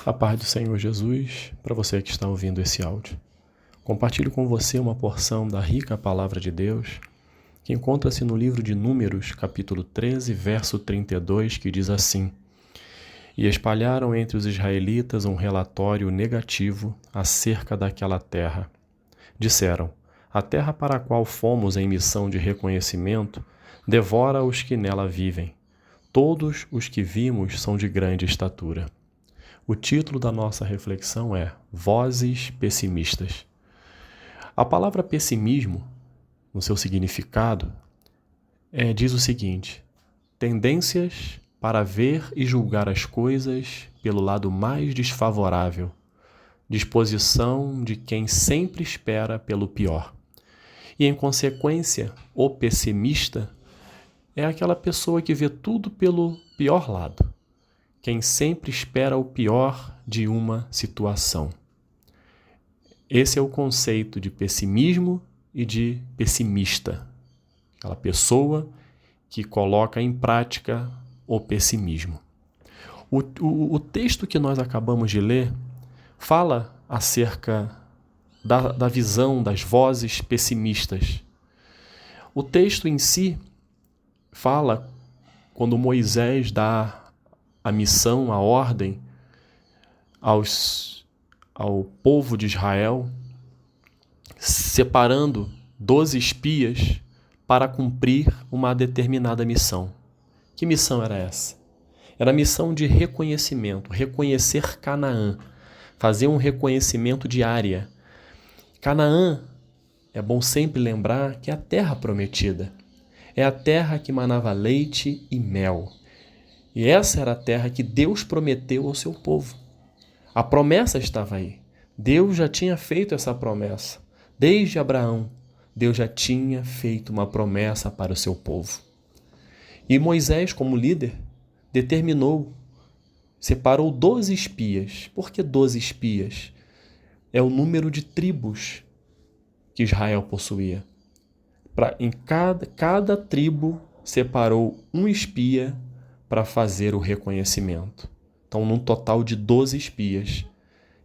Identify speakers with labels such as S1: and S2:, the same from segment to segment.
S1: A paz do Senhor Jesus, para você que está ouvindo esse áudio. Compartilho com você uma porção da rica palavra de Deus, que encontra-se no livro de Números, capítulo 13, verso 32, que diz assim: E espalharam entre os israelitas um relatório negativo acerca daquela terra. Disseram: A terra para a qual fomos em missão de reconhecimento devora os que nela vivem. Todos os que vimos são de grande estatura. O título da nossa reflexão é Vozes Pessimistas. A palavra pessimismo, no seu significado, diz o seguinte: tendências para ver e julgar as coisas pelo lado mais desfavorável, disposição de quem sempre espera pelo pior. E, em consequência, o pessimista é aquela pessoa que vê tudo pelo pior lado, quem sempre espera o pior de uma situação. Esse é o conceito de pessimismo e de pessimista. Aquela pessoa que coloca em prática o pessimismo. O texto que nós acabamos de ler fala acerca da visão das vozes pessimistas. O texto em si fala quando Moisés dá a missão, a ordem ao povo de Israel, separando 12 espias para cumprir uma determinada missão. Que missão era essa? Era a missão de reconhecimento, reconhecer Canaã, fazer um reconhecimento de área. Canaã, é bom sempre lembrar que é a terra prometida. É a terra que manava leite e mel. E essa era a terra que Deus prometeu ao seu povo. A promessa estava aí. Deus já tinha feito essa promessa. Desde Abraão, Deus já tinha feito uma promessa para o seu povo. E Moisés, como líder, determinou, separou 12 espias. Por que 12 espias? É o número de tribos que Israel possuía. Em cada tribo separou um espia para fazer o reconhecimento. Então, num total de 12 espias,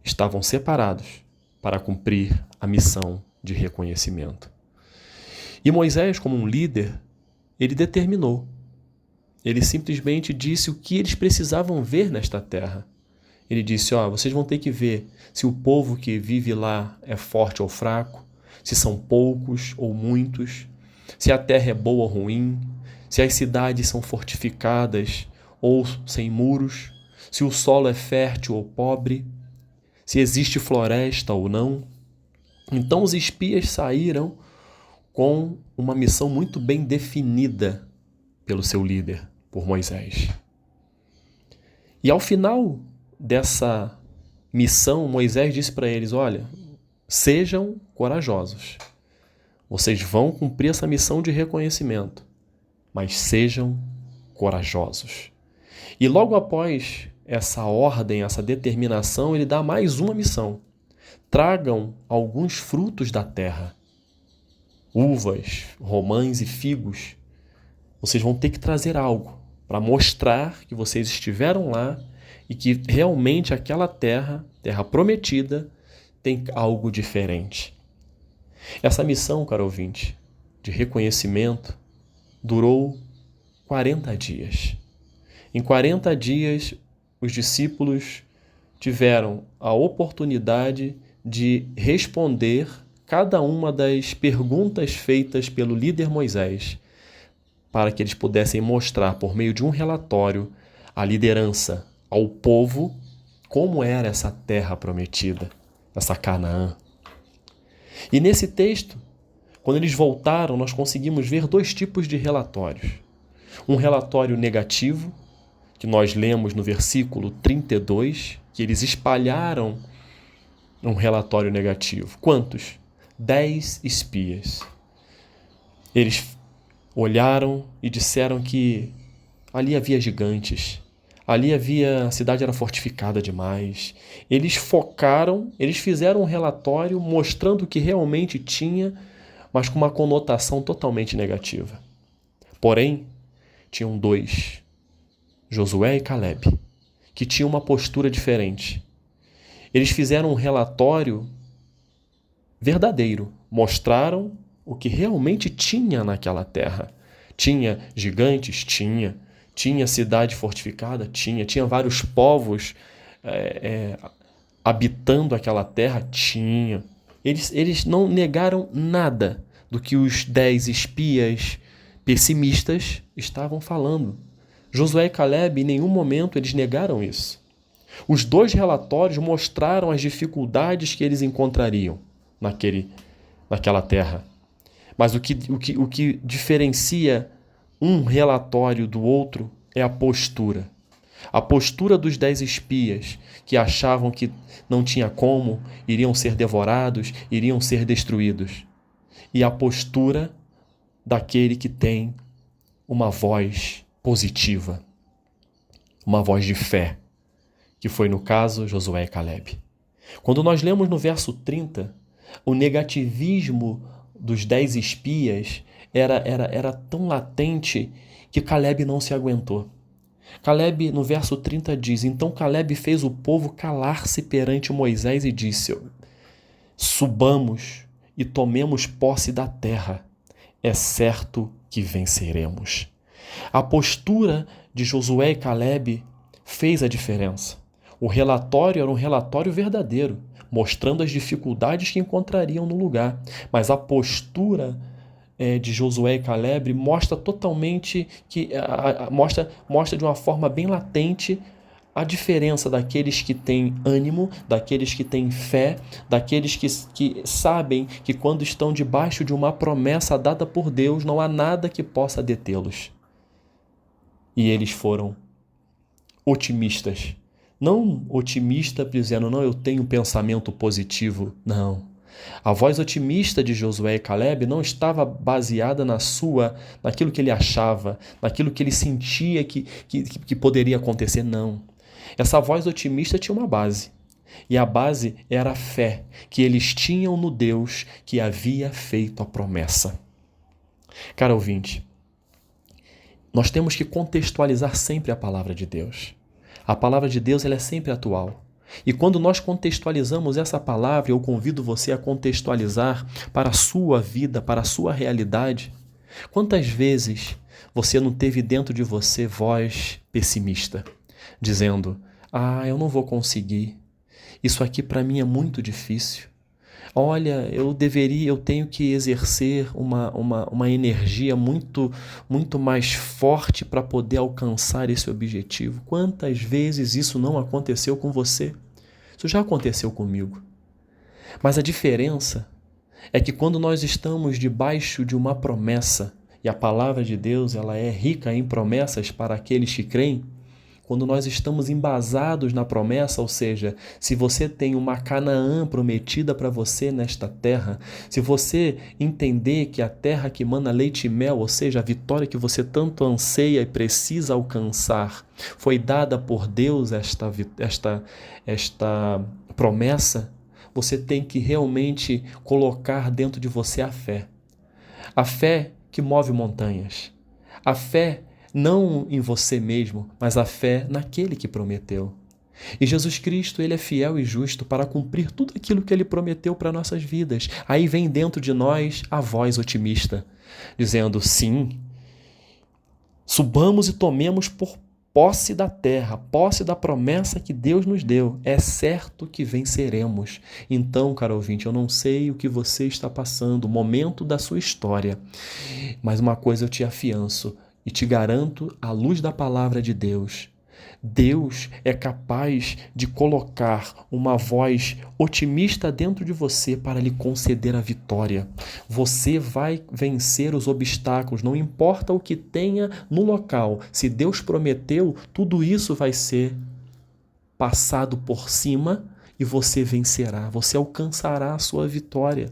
S1: estavam separados para cumprir a missão de reconhecimento. E Moisés, como um líder, ele determinou. Ele simplesmente disse o que eles precisavam ver nesta terra. Ele disse, vocês vão ter que ver se o povo que vive lá é forte ou fraco, se são poucos ou muitos, se a terra é boa ou ruim, se as cidades são fortificadas ou sem muros, se o solo é fértil ou pobre, se existe floresta ou não. Então os espias saíram com uma missão muito bem definida pelo seu líder, por Moisés. E ao final dessa missão, Moisés disse para eles, sejam corajosos. Vocês vão cumprir essa missão de reconhecimento, mas sejam corajosos. E logo após essa ordem, essa determinação, ele dá mais uma missão. Tragam alguns frutos da terra, uvas, romãs e figos. Vocês vão ter que trazer algo para mostrar que vocês estiveram lá e que realmente aquela terra prometida, tem algo diferente. Essa missão, caro ouvinte, de reconhecimento, durou 40 dias. Em 40 dias, os discípulos tiveram a oportunidade de responder cada uma das perguntas feitas pelo líder Moisés, para que eles pudessem mostrar, por meio de um relatório, à liderança, ao povo, como era essa terra prometida, essa Canaã. E nesse texto, quando eles voltaram, nós conseguimos ver 2 tipos de relatórios. Um relatório negativo, que nós lemos no versículo 32, que eles espalharam um relatório negativo. Quantos? 10 espias. Eles olharam e disseram que ali havia gigantes, a cidade era fortificada demais. Eles fizeram um relatório mostrando o que realmente tinha, mas com uma conotação totalmente negativa. Porém, tinham 2, Josué e Caleb, que tinham uma postura diferente. Eles fizeram um relatório verdadeiro, mostraram o que realmente tinha naquela terra. Tinha gigantes? Tinha cidade fortificada? Tinha vários povos habitando aquela terra? Tinha. Eles não negaram nada do que os 10 espias pessimistas estavam falando. Josué e Calebe, em nenhum momento, eles negaram isso. Os 2 relatórios mostraram as dificuldades que eles encontrariam naquela terra. Mas o que diferencia um relatório do outro é a postura. A postura dos 10 espias, que achavam que não tinha como, iriam ser devorados, iriam ser destruídos. E a postura daquele que tem uma voz positiva, uma voz de fé, que foi, no caso, Josué e Calebe. Quando nós lemos no verso 30, o negativismo dos 10 espias era tão latente que Calebe não se aguentou. Calebe, no verso 30, diz: Então Calebe fez o povo calar-se perante Moisés e disse: Subamos e tomemos posse da terra. É certo que venceremos. A postura de Josué e Calebe fez a diferença. O relatório era um relatório verdadeiro, mostrando as dificuldades que encontrariam no lugar. Mas a postura de Josué e Calebe mostra totalmente mostra de uma forma bem latente a diferença daqueles que têm ânimo, daqueles que têm fé, daqueles que sabem que quando estão debaixo de uma promessa dada por Deus, não há nada que possa detê-los. E eles foram otimistas. Não otimista dizendo, não, eu tenho um pensamento positivo. Não. A voz otimista de Josué e Calebe não estava baseada naquilo que ele achava, naquilo que ele sentia que poderia acontecer. Não. Essa voz otimista tinha uma base. E a base era a fé que eles tinham no Deus que havia feito a promessa. Cara ouvinte, nós temos que contextualizar sempre a palavra de Deus. A palavra de Deus ela é sempre atual. E quando nós contextualizamos essa palavra, eu convido você a contextualizar para a sua vida, para a sua realidade. Quantas vezes você não teve dentro de você voz pessimista, dizendo, eu não vou conseguir, isso aqui para mim é muito difícil. Olha, eu tenho que exercer uma energia muito mais forte para poder alcançar esse objetivo. Quantas vezes isso não aconteceu com você? Isso já aconteceu comigo. Mas a diferença é que quando nós estamos debaixo de uma promessa, e a palavra de Deus ela é rica em promessas para aqueles que creem, quando nós estamos embasados na promessa, ou seja, se você tem uma Canaã prometida para você nesta terra, se você entender que a terra que mana leite e mel, ou seja, a vitória que você tanto anseia e precisa alcançar, foi dada por Deus esta promessa, você tem que realmente colocar dentro de você a fé. A fé que move montanhas. A fé não em você mesmo, mas a fé naquele que prometeu. E Jesus Cristo, ele é fiel e justo para cumprir tudo aquilo que ele prometeu para nossas vidas. Aí vem dentro de nós a voz otimista, dizendo, sim, subamos e tomemos por posse da terra, posse da promessa que Deus nos deu. É certo que venceremos. Então, caro ouvinte, eu não sei o que você está passando, o momento da sua história, mas uma coisa eu te afianço, e te garanto, à luz da palavra de Deus, Deus é capaz de colocar uma voz otimista dentro de você para lhe conceder a vitória. Você vai vencer os obstáculos, não importa o que tenha no local. Se Deus prometeu, tudo isso vai ser passado por cima e você vencerá, você alcançará a sua vitória.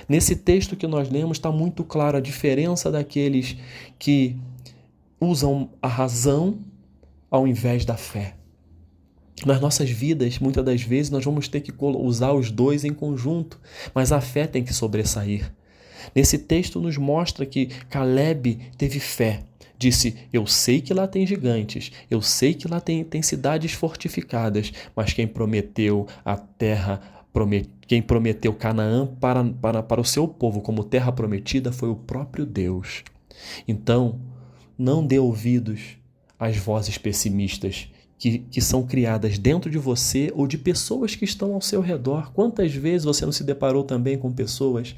S1: Nesse texto que nós lemos está muito claro a diferença daqueles que usam a razão ao invés da fé. Nas nossas vidas, muitas das vezes, nós vamos ter que usar os dois em conjunto, mas a fé tem que sobressair. Nesse texto nos mostra que Caleb teve fé. Disse, eu sei que lá tem gigantes, eu sei que lá tem cidades fortificadas, mas quem prometeu a terra, quem prometeu Canaã para o seu povo como terra prometida foi o próprio Deus. Então, não dê ouvidos às vozes pessimistas que são criadas dentro de você ou de pessoas que estão ao seu redor. Quantas vezes você não se deparou também com pessoas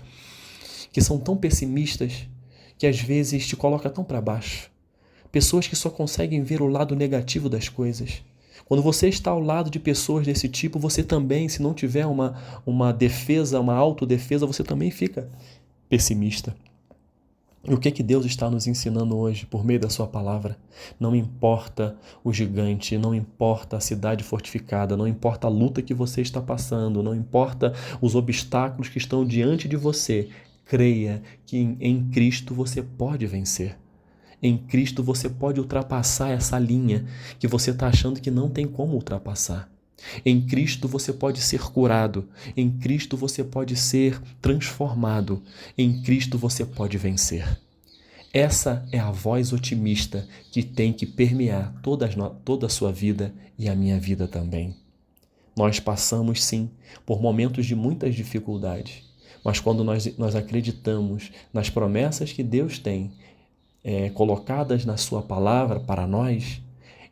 S1: que são tão pessimistas que às vezes te coloca tão para baixo? Pessoas que só conseguem ver o lado negativo das coisas. Quando você está ao lado de pessoas desse tipo, você também, se não tiver uma defesa, uma autodefesa, você também fica pessimista. E o que Deus está nos ensinando hoje por meio da sua palavra? Não importa o gigante, não importa a cidade fortificada, não importa a luta que você está passando, não importa os obstáculos que estão diante de você, creia que em Cristo você pode vencer. Em Cristo você pode ultrapassar essa linha que você está achando que não tem como ultrapassar. Em Cristo você pode ser curado. Em Cristo você pode ser transformado. Em Cristo você pode vencer. Essa é a voz otimista que tem que permear toda a sua vida e a minha vida também. Nós passamos, sim, por momentos de muitas dificuldades, mas quando nós acreditamos nas promessas que Deus tem, colocadas na sua palavra para nós,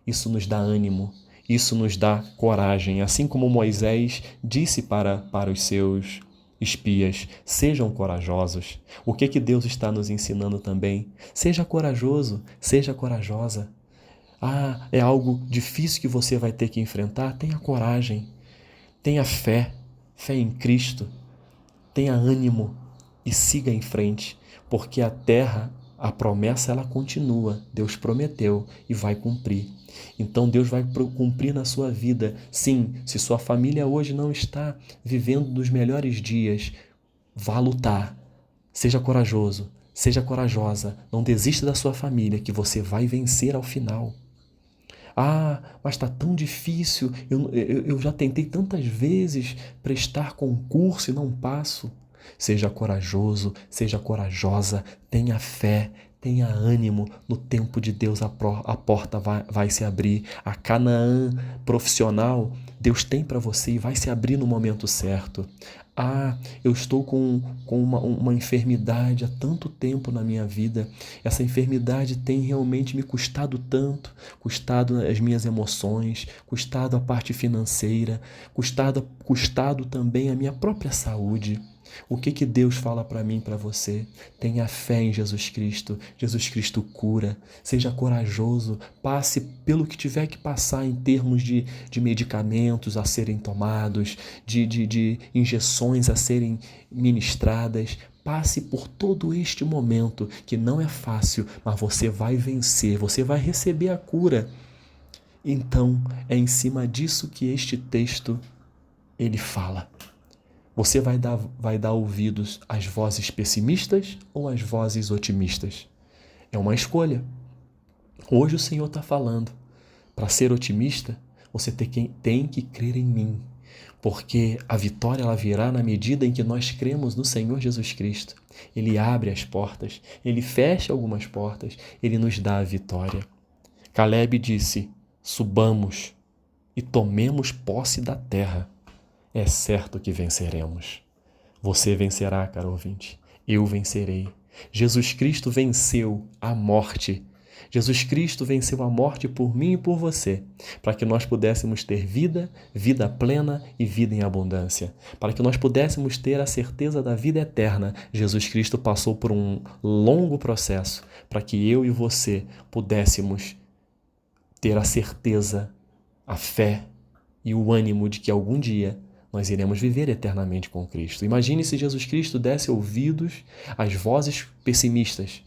S1: isso nos dá ânimo, isso nos dá coragem, assim como Moisés disse para os seus espias, sejam corajosos. O que Deus está nos ensinando também? Seja corajoso, seja corajosa. É algo difícil que você vai ter que enfrentar? Tenha coragem, tenha fé em Cristo, tenha ânimo e siga em frente, porque a terra, a promessa, ela continua. Deus prometeu e vai cumprir. Então Deus vai cumprir na sua vida. Sim, se sua família hoje não está vivendo dos melhores dias, vá lutar. Seja corajoso, seja corajosa. Não desista da sua família, que você vai vencer ao final. Mas está tão difícil. Eu já tentei tantas vezes prestar concurso e não passo. Seja corajoso, seja corajosa, tenha fé, tenha ânimo. No tempo de Deus a porta vai se abrir. A Canaã profissional Deus tem para você e vai se abrir no momento certo. Eu estou com uma enfermidade há tanto tempo na minha vida. Essa enfermidade tem realmente me custado tanto, custado as minhas emoções, custado a parte financeira, custado também a minha própria saúde. O que Deus fala para mim e para você? Tenha fé em Jesus Cristo. Jesus Cristo cura. Seja corajoso. Passe pelo que tiver que passar em termos de medicamentos a serem tomados, de injeções a serem ministradas. Passe por todo este momento que não é fácil, mas você vai vencer, você vai receber a cura. Então, é em cima disso que este texto ele fala. Você vai dar ouvidos às vozes pessimistas ou às vozes otimistas? É uma escolha. Hoje o Senhor está falando. Para ser otimista, você tem que crer em mim. Porque a vitória ela virá na medida em que nós cremos no Senhor Jesus Cristo. Ele abre as portas, Ele fecha algumas portas, Ele nos dá a vitória. Caleb disse, subamos e tomemos posse da terra. É certo que venceremos. Você vencerá, caro ouvinte. Eu vencerei. Jesus Cristo venceu a morte. Jesus Cristo venceu a morte por mim e por você, para que nós pudéssemos ter vida, vida plena e vida em abundância. Para que nós pudéssemos ter a certeza da vida eterna, Jesus Cristo passou por um longo processo para que eu e você pudéssemos ter a certeza, a fé e o ânimo de que algum dia nós iremos viver eternamente com Cristo. Imagine se Jesus Cristo desse ouvidos às vozes pessimistas.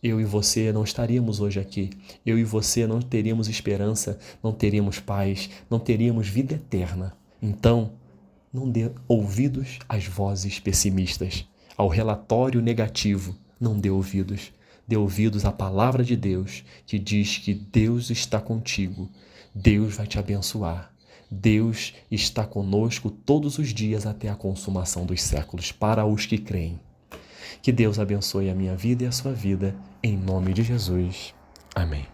S1: Eu e você não estaríamos hoje aqui. Eu e você não teríamos esperança, não teríamos paz, não teríamos vida eterna. Então, não dê ouvidos às vozes pessimistas, ao relatório negativo. Não dê ouvidos. Dê ouvidos à palavra de Deus, que diz que Deus está contigo. Deus vai te abençoar. Deus está conosco todos os dias até a consumação dos séculos, para os que creem. Que Deus abençoe a minha vida e a sua vida, em nome de Jesus. Amém.